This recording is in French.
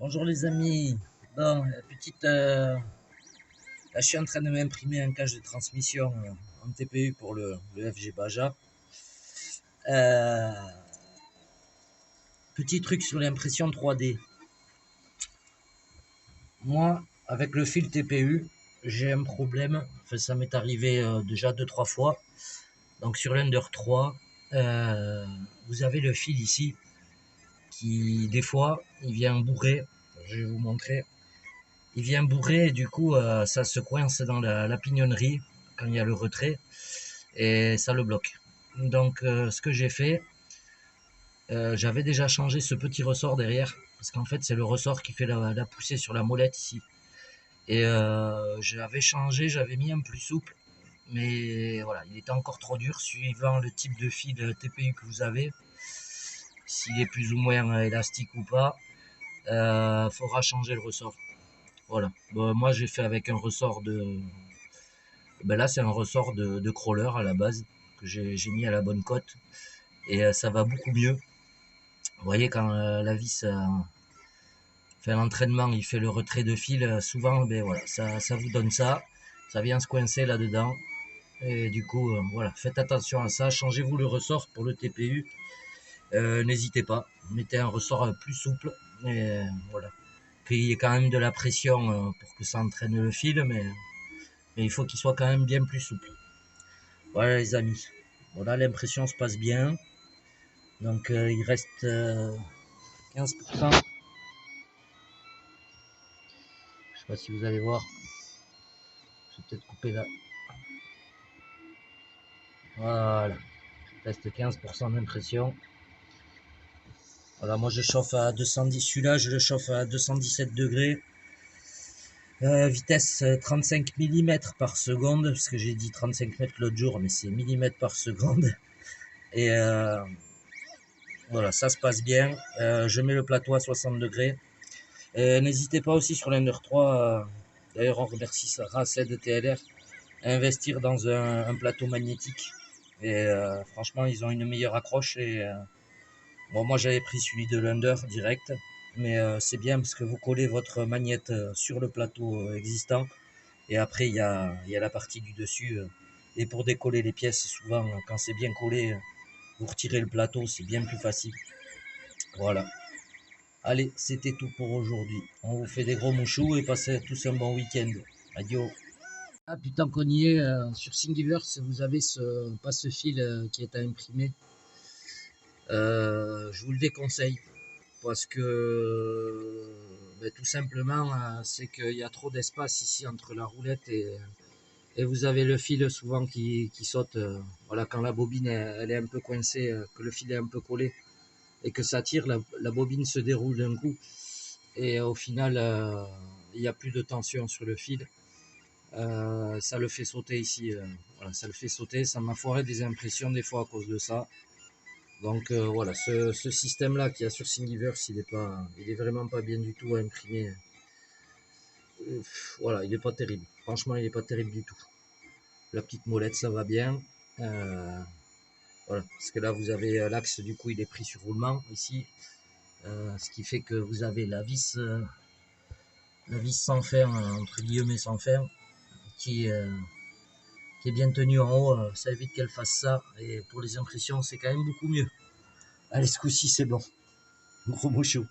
Bonjour les amis. Bon, là, je suis en train de m'imprimer un cache de transmission en TPU pour le FG Baja. Euh, Petit truc sur l'impression 3D. Moi, avec le fil TPU, j'ai un problème. Enfin, ça m'est arrivé déjà 2-3 fois. Donc sur l'Ender 3, vous avez le fil ici qui, des fois, il vient bourrer. Je vais vous montrer. Il vient bourrer et du coup ça se coince dans la pignonnerie quand il y a le retrait et ça le bloque. Donc ce que j'ai fait, j'avais déjà changé ce petit ressort derrière parce qu'en fait c'est le ressort qui fait la poussée sur la molette ici. Et j'avais changé, j'avais mis un plus souple, mais voilà, il était encore trop dur suivant le type de fil TPU que vous avez, s'il est plus ou moins élastique ou pas. Faudra changer le ressort. Voilà. Bon, moi j'ai fait avec un ressort de. Ben là c'est un ressort de crawler à la base que j'ai mis à la bonne cote et ça va beaucoup mieux. Vous voyez quand la vis fait l'entraînement, il fait le retrait de fil, souvent ben voilà, ça vous donne ça. Ça vient se coincer là-dedans. Et du coup, voilà, faites attention à ça. Changez-vous le ressort pour le TPU. N'hésitez pas. Mettez un ressort plus souple. Et voilà. Qu'il y ait quand même de la pression pour que ça entraîne le fil, mais il faut qu'il soit quand même bien plus souple. Voilà les amis. Voilà, l'impression se passe bien. Donc il reste 15%. Je sais pas si vous allez voir. Je vais peut-être couper là. Voilà. Il reste 15% d'impression. Voilà, moi je chauffe à 210. Celui-là, je le chauffe à 217 degrés. Vitesse 35 mm par seconde, parce que j'ai dit 35 mètres l'autre jour, mais c'est millimètres par seconde. Et voilà, ça se passe bien. Je mets le plateau à 60 degrés. N'hésitez pas aussi sur l'Ender 3, d'ailleurs on remercie Raced TLR, à investir dans un plateau magnétique. Et franchement, ils ont une meilleure accroche. Et bon, moi j'avais pris celui de l'Under direct, mais c'est bien parce que vous collez votre magnète sur le plateau existant. Et après, il y a la partie du dessus. Et pour décoller les pièces, souvent, quand c'est bien collé, vous retirez le plateau, c'est bien plus facile. Voilà. Allez, c'était tout pour aujourd'hui. On vous fait des gros mouchous et passez tous un bon week-end. Adieu. Ah putain qu'on y est, sur Thingiverse, vous avez pas ce fil qui est à imprimer. Je vous le déconseille parce que tout simplement c'est qu'il y a trop d'espace ici entre la roulette et vous avez le fil souvent qui saute. Voilà, quand la bobine elle est un peu coincée, que le fil est un peu collé et que ça tire, la bobine se déroule d'un coup. Et au final, il n'y a plus de tension sur le fil. Ça le fait sauter ici. Voilà, ça le fait sauter. Ça m'a foiré des impressions des fois à cause de ça. Donc voilà, ce système-là qu'il y a sur Thingiverse, il est vraiment pas bien du tout à imprimer. Voilà, il est pas terrible. Franchement, il est pas terrible du tout. La petite molette, ça va bien. Voilà, parce que là, vous avez l'axe, du coup, il est pris sur roulement ici. Ce qui fait que vous avez la vis sans fer, entre guillemets sans fer, qui, euh, qui est bien tenue en haut. Ça évite qu'elle fasse ça. Et pour les impressions, c'est quand même beaucoup mieux. Allez, ce coup-ci, c'est bon. Gros mouchou.